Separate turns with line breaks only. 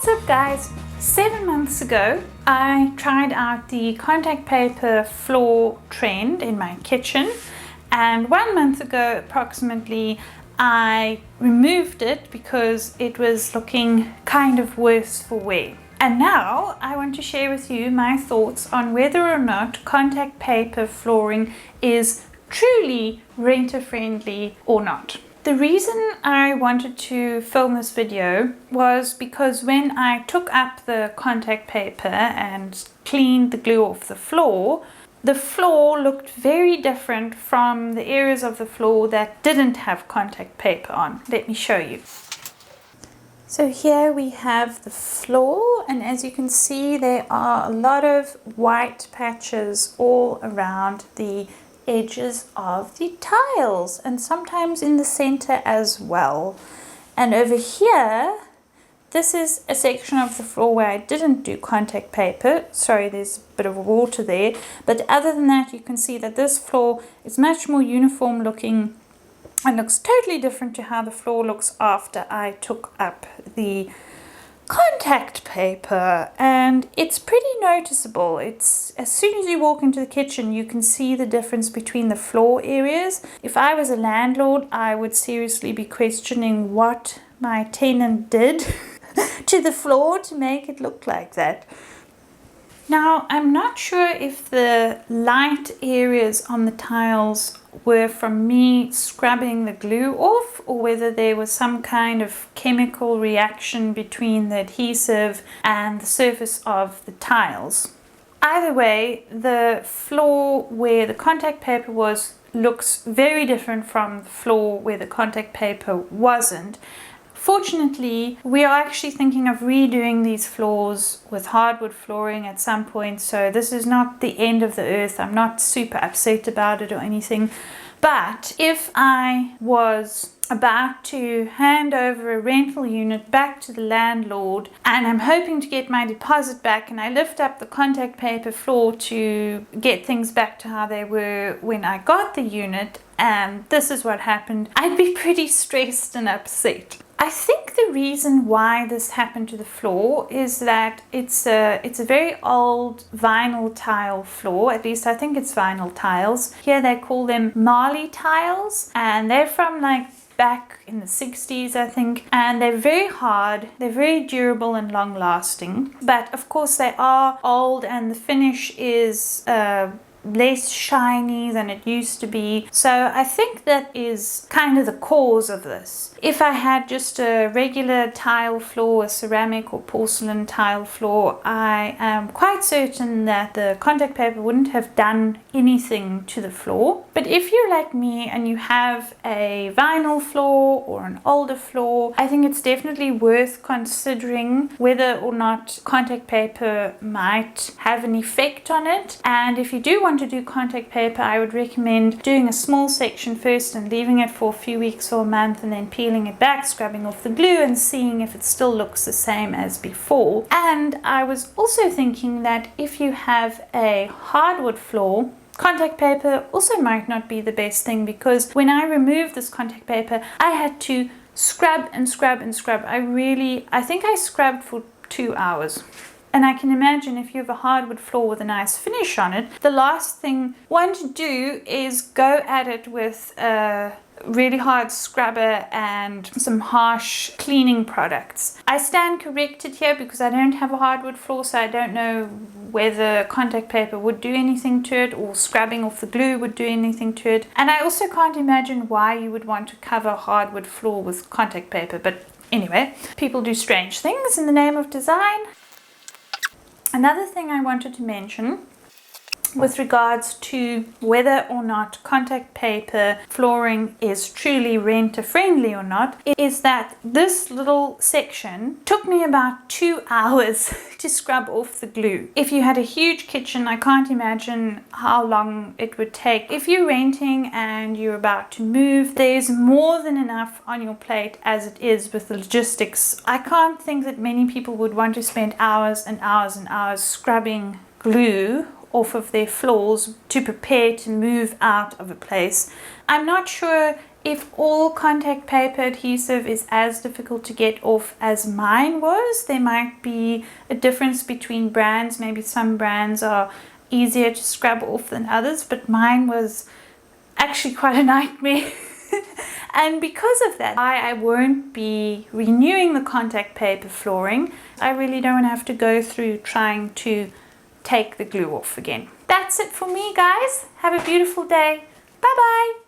What's up guys? 7 months ago I tried out the contact paper floor trend in my kitchen, and 1 month ago approximately I removed it because it was looking kind of worse for wear. And now I want to share with you my thoughts on whether or not contact paper flooring is truly renter friendly or not. The reason I wanted to film this video was because when I took up the contact paper and cleaned the glue off the floor looked very different from the areas of the floor that didn't have contact paper on. Let me show you. So here we have the floor, and as you can see there are a lot of white patches all around the edges of the tiles and sometimes in the center as well. And over here, this is a section of the floor where I didn't do contact paper. Sorry, there's a bit of water there, but other than that you can see that this floor is much more uniform looking and looks totally different to how the floor looks after I took up the contact paper, and it's pretty noticeable. It's as soon as you walk into the kitchen you can see the difference between the floor areas. If I was a landlord I would seriously be questioning what my tenant did to the floor to make it look like that. Now I'm not sure if the light areas on the tiles were from me scrubbing the glue off or whether there was some kind of chemical reaction between the adhesive and the surface of the tiles. Either way, the floor where the contact paper was looks very different from the floor where the contact paper wasn't. Fortunately, we are actually thinking of redoing these floors with hardwood flooring at some point, so this is not the end of the earth. I'm not super upset about it or anything. But if I was about to hand over a rental unit back to the landlord and I'm hoping to get my deposit back, and I lift up the contact paper floor to get things back to how they were when I got the unit, and this is what happened, I'd be pretty stressed and upset. I think the reason why this happened to the floor is that it's a very old vinyl tile floor. At least I think it's vinyl tiles. Here they call them Marley tiles, and they're from like back in the 60s I think, and they're very hard, they're very durable and long lasting, but of course they are old and the finish is less shiny than it used to be. So I think that is kind of the cause of this. If I had just a regular tile floor, a ceramic or porcelain tile floor, I am quite certain that the contact paper wouldn't have done anything to the floor. But if you're like me and you have a vinyl floor or an older floor, I think it's definitely worth considering whether or not contact paper might have an effect on it. And if you do want to do contact paper, I would recommend doing a small section first and leaving it for a few weeks or a month and then peeling it back, scrubbing off the glue and seeing if it still looks the same as before. And I was also thinking that if you have a hardwood floor, contact paper also might not be the best thing, because when I removed this contact paper I had to scrub and scrub and scrub. I think I scrubbed for 2 hours. And I can imagine if you have a hardwood floor with a nice finish on it, the last thing one to do is go at it with a really hard scrubber and some harsh cleaning products. I stand corrected here because I don't have a hardwood floor, so I don't know whether contact paper would do anything to it or scrubbing off the glue would do anything to it. And I also can't imagine why you would want to cover a hardwood floor with contact paper. But anyway, people do strange things in the name of design. Another thing I wanted to mention with regards to whether or not contact paper flooring is truly renter friendly or not is that this little section took me about 2 hours to scrub off the glue. If you had a huge kitchen, I can't imagine how long it would take. If you're renting and you're about to move, there's more than enough on your plate as it is with the logistics. I can't think that many people would want to spend hours and hours and hours scrubbing glue off of their floors to prepare to move out of a place. I'm not sure if all contact paper adhesive is as difficult to get off as mine was. There might be a difference between brands. Maybe some brands are easier to scrub off than others, but mine was actually quite a nightmare. And because of that, I won't be renewing the contact paper flooring. I really don't have to go through trying to take the glue off again. That's it for me, guys. Have a beautiful day. Bye bye.